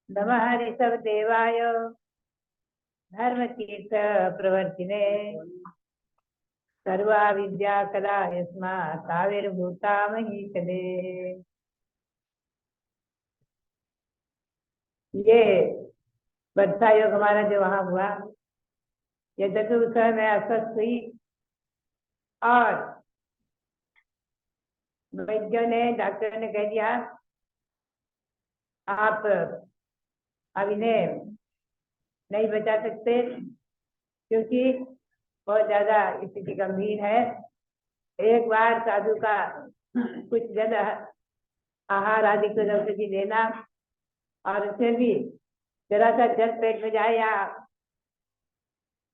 नमः ऋषभदेवाय धर्मतीर्थ प्रवर्तिने सर्वा विद्या कला यस्मात् आविर्भूतामहीतले। ये वर्षा योग हमारा जो वहां हुआ, ये चतुर्थ में अस्वस्थ हुई और वैद्यों ने, डॉक्टर ने कह दिया आप अब इन्हें नहीं बचा सकते क्योंकि बहुत ज्यादा स्थिति गंभीर है। एक बार साधु का कुछ जल आहार आदि को औषधि देना और उसमें भी जरा सा जल पेट में जाए या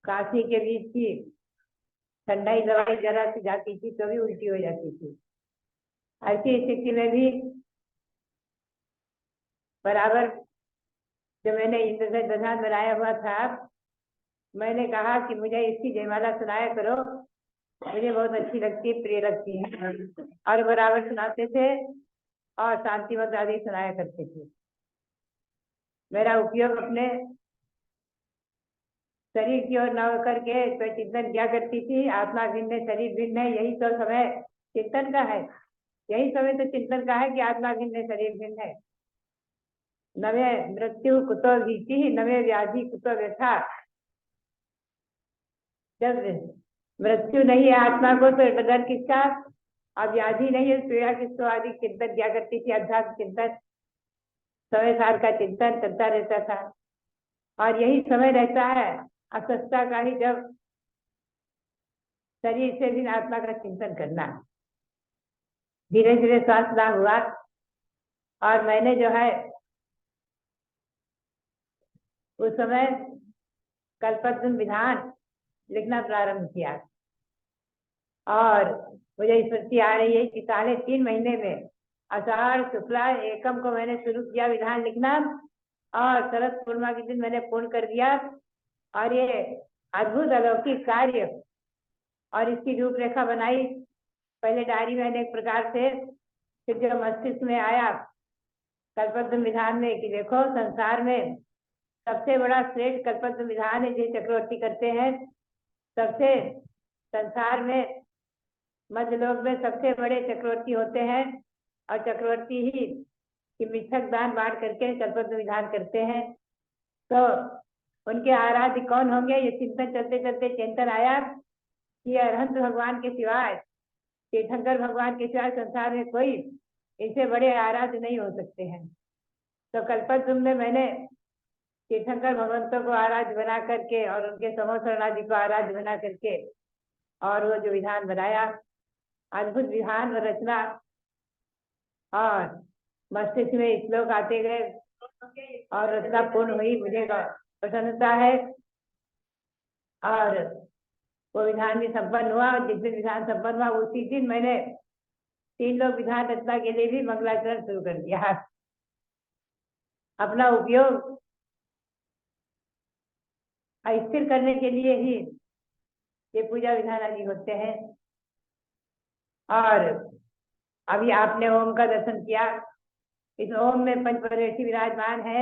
काशी के बीच की ठंडाई दवाई जरा सी जाती थी तो भी उल्टी हो जाती थी। ऐसी स्थिति में भी बराबर जो मैंने इंद्र से दधान बनाया हुआ था, मैंने कहा कि मुझे इसकी जयमाला सुनाया करो, मुझे बहुत अच्छी लगती है, प्रिय लगती है। और बराबर सुनाते थे और शांति मंत्र आदि सुनाया करते थे। मेरा उपयोग अपने शरीर की ओर न होकर के तो चिंतन क्या करती थी, आत्मा भिन्न है शरीर भिन्न है, यही तो समय चिंतन का है। यही समय तो चिंतन का है कि आत्मा भिन्न है शरीर भिन्न है। नवे मृत्यु कुतो भीति, नवे व्याधि कुतो व्यथा। जब मृत्यु नहीं है आत्मा को तो डर किसका, अब व्याधि नहीं है पीड़ा किसको आदि चिंतन क्या करती थी। अध्यात्म चिंतन, समय सार का चिंतन चलता रहता था। और यही समय रहता है अस्वस्थता का ही, जब शरीर से भी आत्मा का चिंतन करना। धीरे धीरे श्वास लाभ हुआ और मैंने जो है उस समय कल्पद्रुम विधान लिखना प्रारंभ किया। और मुझे स्मृति आ रही है कि 3.5 महीने में आषाढ़ शुक्ला एकम को मैंने शुरू किया विधान लिखना और शरद पूर्णिमा के दिन मैंने पूर्ण कर दिया। और ये अद्भुत अलौकिक कार्य और इसकी रूपरेखा बनाई पहले डायरी में अनेक प्रकार से, फिर जो मस्तिष्क में आया कल्पद्रुम विधान में कि देखो संसार में सबसे बड़ा श्रेष्ठ कल्पद्रुम विधान है जो चक्रवर्ती करते हैं। सबसे संसार में मध्यलोक में सबसे बड़े चक्रवर्ती होते हैं और चक्रवर्ती ही मिथक दान बांट करके कल्पद्रुम विधान करते हैं। तो उनके आराध्य कौन होंगे, ये चिंतन चलते चलते चिंतन आया कि अरहंत भगवान के सिवाय, तीर्थंकर भगवान के सिवाय संसार में कोई इससे बड़े आराध्य नहीं हो सकते हैं। तो कल्पद्रुम में मैंने तीर्थंकर भगवंतों को आराध्य बना करके और उनके समूह शरणादि को आराध्य बना करके और वो जो विधान बनाया, अद्भुत विधान और रचना, और मस्तिष्क में श्लोक आते गए और रचना पूर्ण हुई। मुझे प्रसन्नता है और वो विधान भी संपन्न हुआ। और जिस दिन विधान संपन्न हुआ उसी दिन मैंने 3 लोग विधान रचना के लिए भी मंगलाचरण शुरू कर दिया। अपना उपयोग स्थिर करने के लिए ही ये पूजा विधान आदि होते हैं। और अभी आपने ओम का दर्शन किया। इस ओम में पंचपरमेष्ठी विराजमान है।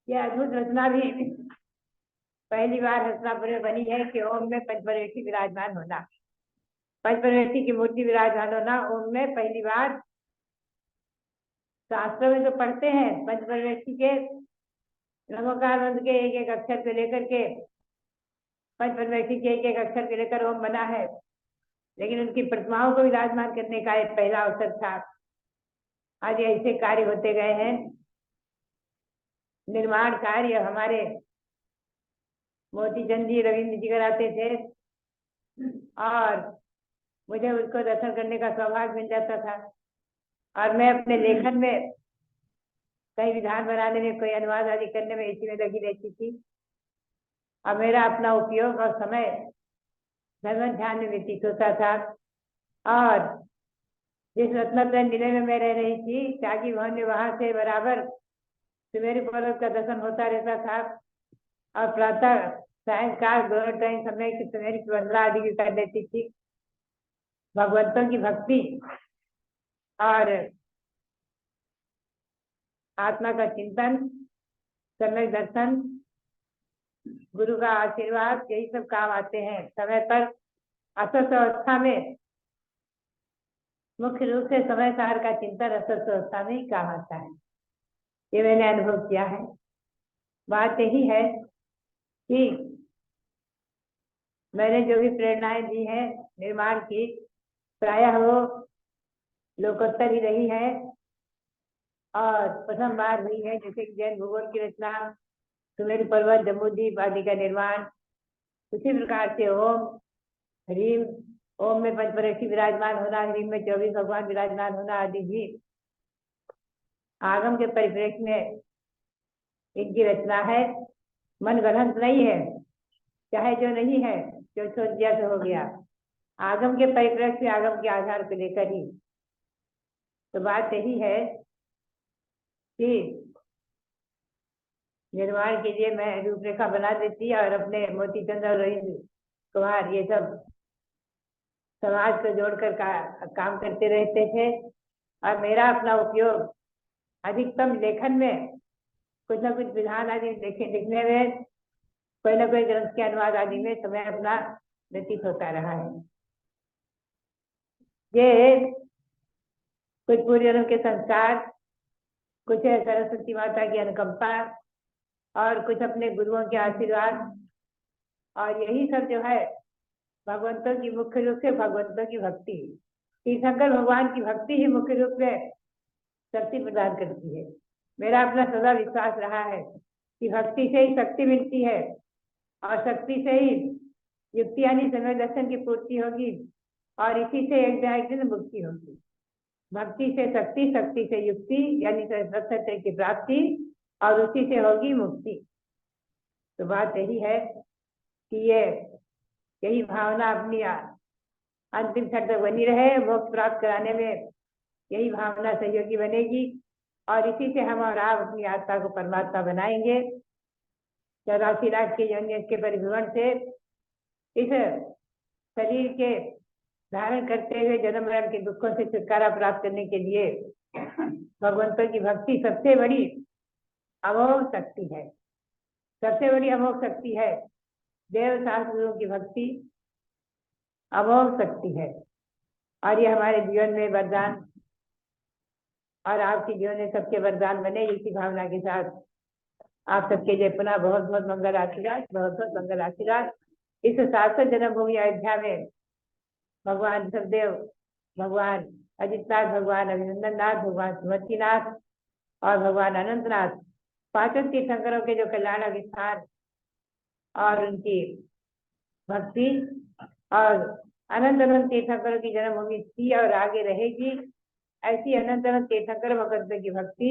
यह अद्भुत रचना भी पहली बार हस्तिनापुर में बनी है कि ओम में पंचपरमेष्ठी विराजमान होना, पंचपरमेष्ठी की मूर्ति विराजमान होना ओम में पहली बार। शास्त्रों में तो पढ़ते हैं पंचपरमेष्ठी के नमोकार मंत्र के एक एक अक्षर से लेकर के, पंचपरमेष्ठी के एक एक अक्षर से लेकर ओम बना है, लेकिन उनकी प्रतिमाओं को विराजमान करने का एक पहला अवसर था। आज ऐसे कार्य होते गए हैं। निर्माण कार्य हमारे मोतीचंद जी, रविंद्र जी कराते थे और मुझे उसको दर्शन करने का सौभाग्य मिल जाता था। और मैं अपने लेखन में कई विधान बनाने में, कोई अनुवाद आदि करने में इसी में लगी रहती थी। और मेरा अपना उपयोग और समय धर्म ध्यान में व्यतीत होता था। और जिस रत्नत्रय जिले में मैं रह रही थी, त्यागी भवन में, वहां से बराबर सुमेरु पर्वत का दर्शन होता रहता था। और प्रातः सायंकाल दोनों टाइम समय की मेरी वंदना आदि की कर लेती थी। भगवंतों की भक्ति और आत्मा का चिंतन, समय दर्शन, गुरु का आशीर्वाद, यही सब काम आते हैं। समय पर अस्वस्थ अवस्था में मुख्य रूप से समय सार का चिंतन अस्वस्थ अवस्था में ही काम आता है, ये मैंने अनुभव किया है। बात यही है कि मैंने जो भी प्रेरणाएं दी है निर्माण की, प्रायः वो लोकोत्तर ही रही है और प्रथम बार हुई है। जैसे कि जैन भूगोल की रचना, सुमेरु पर्वत, जम्बूद्वीप आदि का निर्माण, उसी प्रकार से ओम, ह्रीम, ओम में पंचपरक्षी विराजमान होना, ह्रीम में 24 भगवान विराजमान होना आदि भी आगम के परिप्रेक्ष्य में इनकी रचना है। मन गढ़ंत नहीं है, चाहे जो नहीं है, जो सोच दिया तो हो गया। आगम के परिप्रेक्ष्य, आगम के आधार को लेकर ही। तो बात यही है कि निर्माण के लिए मैं रूपरेखा बना देती और अपने मोतीचंद और रविंद्र कुमार ये सब समाज को जोड़कर काम करते रहते थे। और मेरा अपना उपयोग अधिकतम लेखन में, कुछ न कुछ विधान आदि लिखने में, कोई न कोई ग्रंथ के अनुवाद आदि में समय अपना व्यतीत होता रहा है। ये कुछ पूर्वजन्म के संस्कार, कुछ है सरस्वती माता की अनुकंपा और कुछ अपने गुरुओं के आशीर्वाद, और यही सब जो है भगवंतों की, मुख्य रूप से भगवंतों की भक्ति, तीर्थंकर भगवान की भक्ति ही मुख्य रूप से शक्ति प्रदान करती है। मेरा अपना सदा विश्वास रहा है कि भक्ति से ही शक्ति मिलती है और शक्ति से ही युक्ति यानी समय दर्शन की पूर्ति होगी और इसी से एक दिन मुक्ति होगी। भक्ति से शक्ति, शक्ति से युक्ति यानी सत्य की प्राप्ति और उसी से होगी मुक्ति। तो बात यही है कि यही भावना अपनी अंतिम क्षण तक बनी रहे, मोक्ष प्राप्त कराने में यही भावना सहयोगी बनेगी और इसी से हम और आप अपनी आत्मा को परमात्मा बनाएंगे। 84 लाख के योनि के परिभ्रमण से इस शरीर के धारण करते हुए जन्म मरण के दुखों से छुटकारा प्राप्त करने के लिए भगवंतों की भक्ति सबसे बड़ी अमोघ शक्ति है, सबसे बड़ी अमोघ शक्ति है। देव शास्त्रों की भक्ति अमोघ शक्ति है और ये हमारे जीवन में वरदान और आपके जीवन में सबके वरदान बने। इसी भावना के साथ आप सबके लिए पुनः बहुत बहुत मंगल आशीर्वाद, बहुत बहुत मंगल आशीर्वाद। इस शाश्वत जन्मभूमि अयोध्या में भगवान ऋषभदेव, भगवान अजितनाथ, भगवान अभिनंदन नाथ, भगवान सुमतिनाथ और भगवान अनंतनाथ, पांचों तीर्थंकरों के जो कल्याणक स्थान और उनकी भक्ति और अनंत अनंत तीर्थंकरों की जन्मभूमि थी और आगे रहेगी। ऐसी अनंत अनंत तीर्थंकर भगवंतों की भक्ति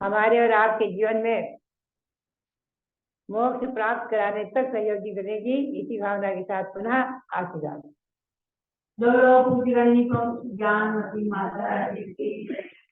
हमारे और आपके जीवन में मोक्ष प्राप्त कराने तक सहयोगी बनेगी। इसी भावना के साथ पुनः आशीर्वाद। ज्ञानवती माता